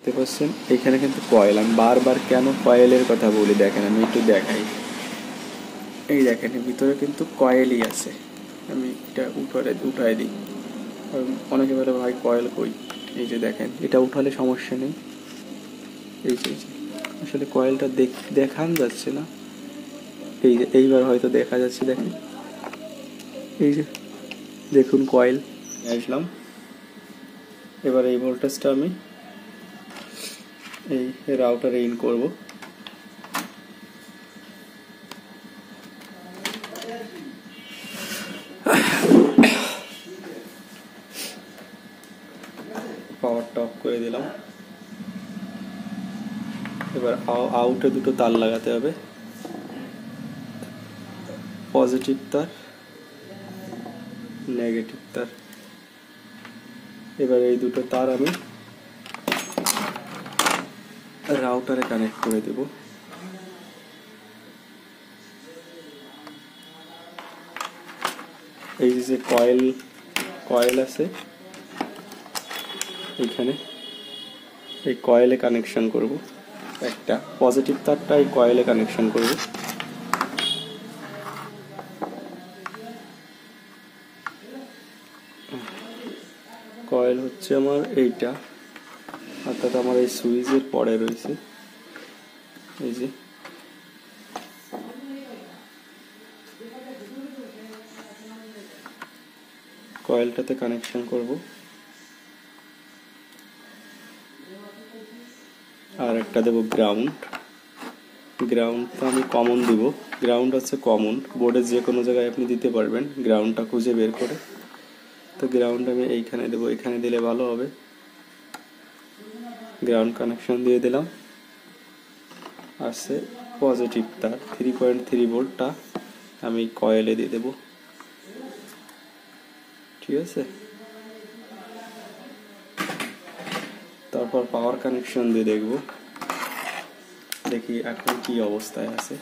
দেখতে পাচ্ছেন এখানে কিন্তু কয়েল। আমি বারবার কেন কয়েলের কথা বলি দেখেন, আমি একটু দেখাই। এই দেখেন ভিতরে কিন্তু কয়েলই আছে। আমি এটা উঠাই দিই। অনেকে বলে ভাই কয়েল কই, এই যে দেখেন এটা উঠালে সমস্যা নেই। এই যে আসলে কয়েলটা দেখান যাচ্ছে না, এই যে এইবার হয়তো দেখা যাচ্ছে। দেখেন এই যে দেখুন কয়েল আসলাম। এবার এই ভোল্টেজটা আমি এই রাউটারে ইন করব। পাওয়ারটা অফ করে দিলাম। এবার আউটে দুটো তার লাগাতে হবে, পজিটিভ তার, নেগেটিভ তার। এবার এই দুটো তার আমি রাউটারে কানেক্ট করে দেব। এই যে কয়েল আছে এখানে, এই কয়েলে কানেকশন করব। একটা পজিটিভ তারটা এই কয়েলে কানেকশন করব। কয়েল হচ্ছে আমার এইটা, অর্থাৎ আমার এই সুইচের পরে রয়েছে। এই যে কয়েলটাতে কানেকশন করব। আর একটা দেব গ্রাউন্ড। গ্রাউন্ডটা আমি কমন দিব। গ্রাউন্ড হচ্ছে কমন, বোর্ডের যে কোনো জায়গায় আপনি দিতে পারবেন গ্রাউন্ডটা খুঁজে বের করে। তো গ্রাউন্ড আমি এইখানে দেবো, এখানে দিলে ভালো হবে। গ্রাউন্ড কানেকশন দিয়ে দিলাম। আসছে পজিটিভ তার 3.3 ভোল্টটা আমি কয়েলে দিয়ে দেব। ঠিক আছে, তারপর পাওয়ার কানেকশন দিয়ে দেখব, দেখি এখন কি অবস্থায় আছে।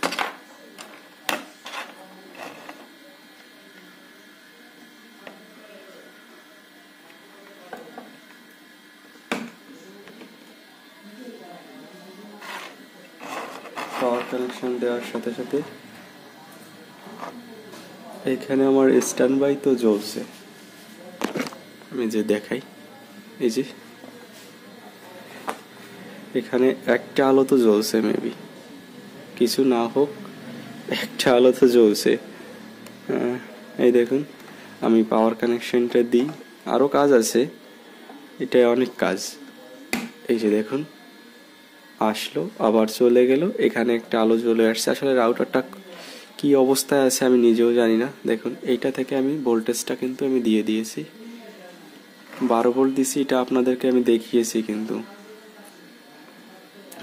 পাওয়ার কানেকশন দেওয়ার সাথে সাথে এখানে আমার স্ট্যান্ড বাই তো জ্বলছে। আমি যে দেখাই, এই যে এখানে একটা আলো তো জ্বলছে, মেবি কিছু না হোক একটা আলো তো জ্বলছে। এই দেখুন আমি পাওয়ার কানেকশনটা দিই, আরও কাজ আছে, এটা অনেক কাজ। এই যে দেখুন আসলো আবার চলে গেল, এখানে একটা আলো জ্বলে আসছে। আসলে রাউটারটা কি অবস্থায় আছে আমি নিজেও জানি না। দেখুন এইটা থেকে আমি ভোল্টেজটা কিন্তু আমি দিয়ে দিয়েছি, 12 ভোল্ট দিছি, এটা আপনাদেরকে আমি দেখিয়েছি কিন্তু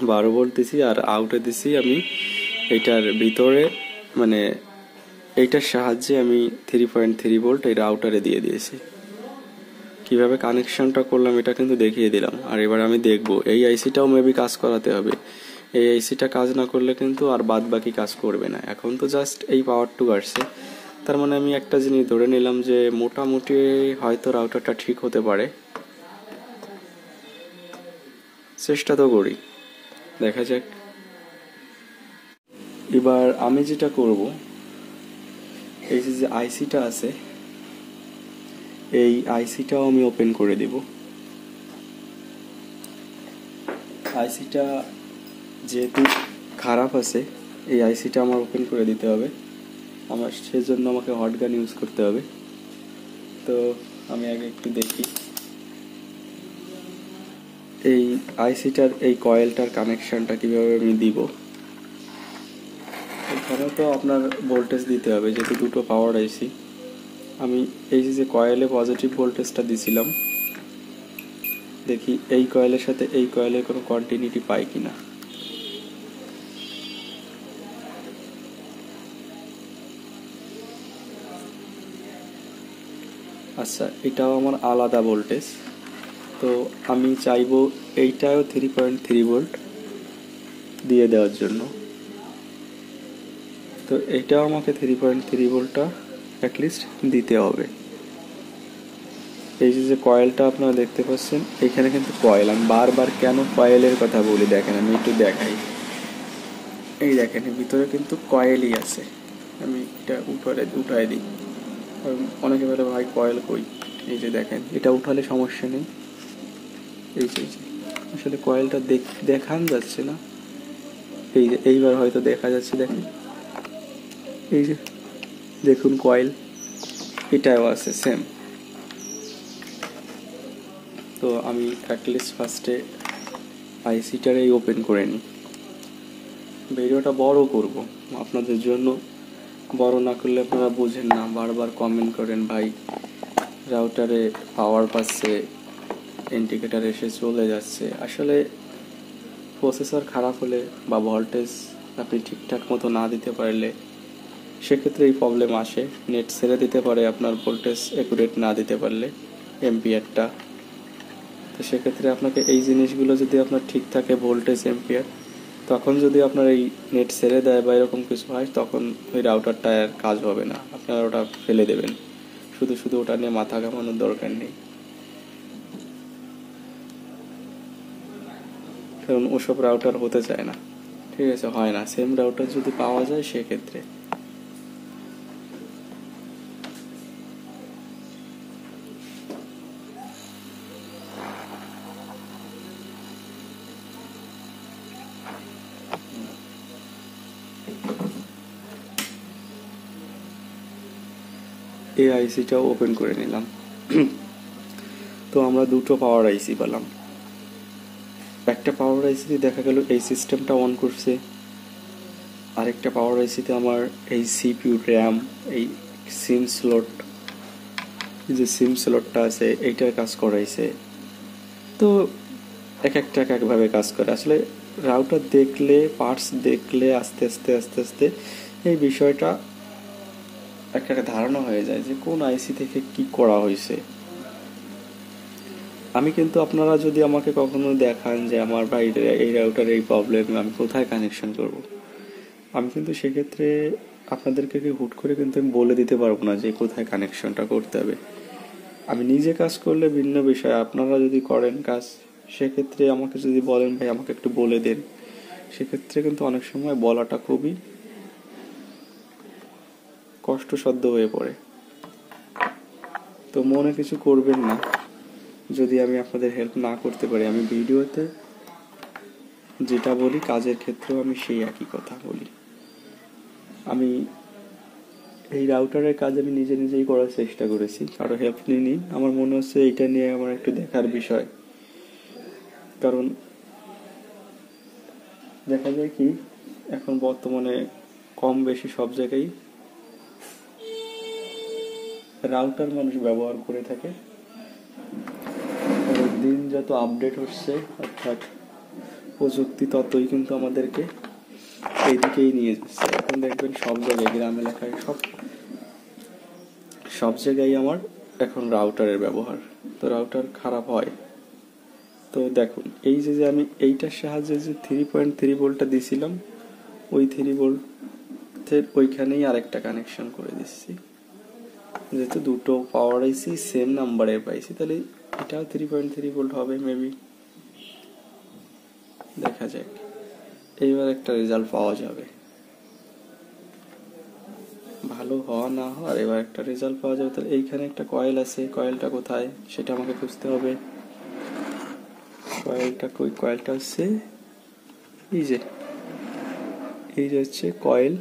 12 ভোল্ট দিছি। আর আউটে দিছি আমি এটার ভিতরে, মানে এইটার সাহায্যে আমি 3.3 ভোল্ট এই রাউটারে দিয়ে দিয়েছি। কিভাবে কানেকশনটা করলাম এটা কিন্তু দেখিয়ে দিলাম। আর এবার আমি দেখব এই আইসিটাও মেবি কাজ করাতে হবে। এই আইসিটা কাজ না করলে কিন্তু আর বাদ বাকি কাজ করবে না। এখন তো জাস্ট এই পাওয়ারটুকু আসছে, তার মানে আমি একটা জিনিস ধরে নিলাম যে মোটামুটি হয়তো রাউটারটা ঠিক হতে পারে। চেষ্টা তো করি, দেখা যাক। এবার আমি যেটা করব, এই যে আইসিটা আছে এই আইসিটাও আমি ওপেন করে দেব। আইসিটা যেহেতু খারাপ আছে, এই আইসিটা আমার ওপেন করে দিতে হবে। আমার সেজন্য আমাকে হট গান ইউজ করতে হবে। তো আমি আগে একটু দেখি এই আইসিটার এই কয়েলটার কানেকশনটা কিভাবে আমি দিব। এখানে তো আপনার ভোল্টেজ দিতে হবে, যেহেতু দুটো পাওয়ার আইসি। আমি এই যে কয়েলে পজিটিভ ভোল্টেজটা দিছিলাম, দেখি এই কয়েলের সাথে এই কয়েলের কোনো কন্টিনিউটি পাই কিনা। আচ্ছা, এটাও আমার আলাদা ভোল্টেজ, তো আমি চাইবো এইটাও 3.3 ভোল্ট দিয়ে দেওয়ার জন্য। তো এইটাও আমাকে 3.3 ভোল্টটা অ্যাটলিস্ট দিতে হবে। এই যে কয়েলটা আপনারা দেখতে পাচ্ছেন, এখানে কিন্তু কয়েল, আমি বারবার কেন কয়েলের কথা বলি দেখেন, আমি একটু দেখাই। এই দেখেন ভিতরে কিন্তু কয়েলই আছে। আমি এটা উঠাই দিই, অনেকে বলে ভাই কয়েল কই। এই যে দেখেন, এটা উঠালে সমস্যা নেই। এই যে আসলে কয়েলটা দেখান যাচ্ছে না। এই যে এইবার হয়তো দেখা যাচ্ছে, দেখেন এই যে দেখুন কয়েল এটাও আছে সেম। তো আমি অ্যাটলিস্ট ফার্স্টে আইসিটারেই ওপেন করে নিই। ভিডিওটা বড় করব আপনাদের জন্য, বড় না করলে আপনারা বোঝেন না, বারবার কমেন্ট করেন ভাই রাউটারে পাওয়ার পাচ্ছে, ইন্ডিকেটার এসে চলে যাচ্ছে। আসলে প্রসেসর খারাপ হলে বা ভোল্টেজ আপনি ঠিকঠাক মতো না দিতে পারলে সেক্ষেত্রে এই প্রবলেম আসে। নেট ছেড়ে দিতে পারে আপনার ভোল্টেজ অ্যাকুরেট না দিতে পারলে, এম্পিয়ারটা। তো সেক্ষেত্রে আপনাকে এই জিনিসগুলো যদি আপনার ঠিক থাকে, ভোল্টেজ এম্পিয়ার, তখন যদি আপনার এই নেট ছেড়ে দেয় বা এরকম কিছু হয়, তখন ওই রাউটারটা আর কাজ হবে না, আপনারা ওটা ফেলে দেবেন। শুধু শুধু ওটা নিয়ে মাথা ঘামানোর দরকার নেই, কারণ ওসব রাউটার হতে চায় না, ঠিক আছে, হয় না। সেম রাউটার যদি পাওয়া যায় সেক্ষেত্রে। এই আইসিটাও ওপেন করে নিলাম। তো আমরা দুটো পাওয়ার আইসি পেলাম। একটা পাওয়ার আইসিতে দেখা গেল এই সিস্টেমটা অন করছে, আরেকটা পাওয়ার আইসিতে আমার এই সিপিইউ, র্যাম, এই সিম স্লট, যে সিম স্লটটা আছে এইটার কাজ করাইছে। তো এক একভাবে কাজ করে। আসলে রাউটার দেখলে, পার্টস দেখলে আস্তে আস্তে আস্তে আস্তে এই বিষয়টা একটা ধারণা হয়ে যায় যে কোন আইসি থেকে কি করা হয়েছে। আমি কিন্তু, আপনারা যদি আমাকে কখনো দেখান যে আমার বাইরে এই রাউটার এই প্রবলেম, আমি কোথায় কানেকশন করব, আমি কিন্তু সেক্ষেত্রে আপনাদেরকে হুট করে কিন্তু আমি বলে দিতে পারবো না যে কোথায় কানেকশনটা করতে হবে। আমি নিজে কাজ করলে ভিন্ন বিষয়, আপনারা যদি করেন কাজ সেক্ষেত্রে আমাকে যদি বলেন ভাই আমাকে একটু বলে দেন, সেক্ষেত্রে কিন্তু অনেক সময় বলাটা খুবই কষ্টসাধ্য হয়ে পড়ে। তো মনে কিছু করবেন না যদি আমি আপনাদের হেল্প না করতে পারি। আমি ভিডিওতে যেটা বলি কাজের ক্ষেত্রেও আমি সেই একই কথা বলি। আমি এই রাউটারের কাজ আমি নিজেই করার চেষ্টা করেছি, কারো হেল্প নিইনি। আমার মনে হচ্ছে এইটা নিয়ে আমার একটু দেখার বিষয়, কারণ দেখা যায় কি এখন বর্তমানে কম বেশি সব জায়গায় রাউটার মানুষ ব্যবহার করে থাকে। দিন যত আপডেট হচ্ছে, অর্থাৎ প্রযুক্তি ততই কিন্তু আমাদেরকে এইদিকেই নিয়ে যাচ্ছে। এখন দেখবেন সব জায়গায়, গ্রাম এলাকায় সব জায়গায় আমার এখন রাউটারের ব্যবহার। তো রাউটার খারাপ হয়, তো দেখুন এই যে আমি এইটার সাহায্যে যে 3.3 ভোল্টটা দিছিলাম, ওই 3 ভোল্টের ওইখানেই আরেকটা কানেকশন করে দিচ্ছি। যেহেতু দুটো পাওয়ার আইসি সেম নাম্বারের পাইছি, তাহলে এটাও 3.3 ভোল্ট হবে মেবি, দেখা যাক। এইবার একটা রেজাল্ট পাওয়া যাবে, ভালো হওয়া না হওয়ার এবার একটা রেজাল্ট পাওয়া যাবে। তাহলে এইখানে একটা কয়েল আছে, কয়েলটা কোথায় সেটা আমাকে খুঁজতে হবে। কয়েলটা কই? কয়েলটা হচ্ছে এই যে হচ্ছে কয়েল।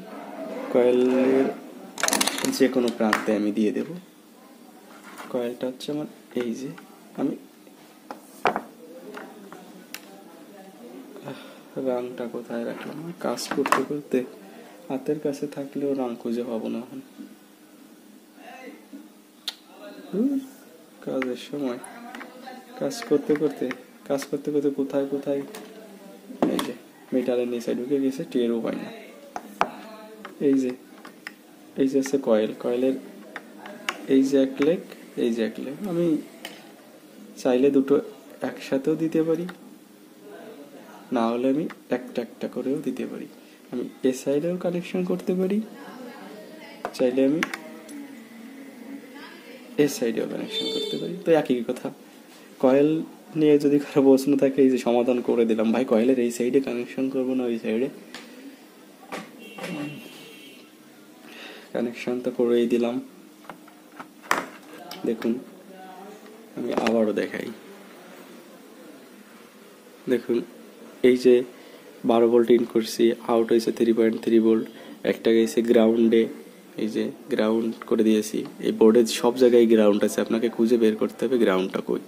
কয়েলের যে কোনো প্রান্তে আমি দিয়ে দেব। কয়েলটা হচ্ছে আমার এই যে, আমি রাংটা কোথায় রাখলাম, কাজ করতে করতে হাতের কাছে থাকলেও রাং খুঁজে পাবো না। এখন কাজের সময় কাজ করতে করতে কোথায় এই যে মিটারের নিচে ঢুকে গেছে, টেরও পাই না। এই যে হচ্ছে কয়েলের এই যে এক লেগ, এই যে এক লেগ। আমি চাইলে দুটো একসাথেও দিতে পারি, না হলে আমি একটা করেও দিতে পারি। আমি এ সাইডেও কানেকশন করতে পারি, চাইলে আমি এর সাইডেও কানেকশন করতে পারি, তো একই কথা। কয়েল নিয়ে যদি কারো প্রশ্ন থাকে, এই যে সমাধান করে দিলাম। ভাই কয়েলের এই সাইডে কানেকশন করবো না ওই সাইডে, কানেকশন তো করেই দিলাম। দেখুন আমি আবারও দেখাই, দেখুন এই যে 12 ভোল্ট ইন করছি, আউট হয়েছে 3.3 ভোল্ট, একটা গেছে গ্রাউন্ডে, এই যে গ্রাউন্ড করে দিয়েছি। এই বোর্ডে সব জায়গায় গ্রাউন্ড আছে, আপনাকে খুঁজে বের করতে হবে গ্রাউন্ডটা কই।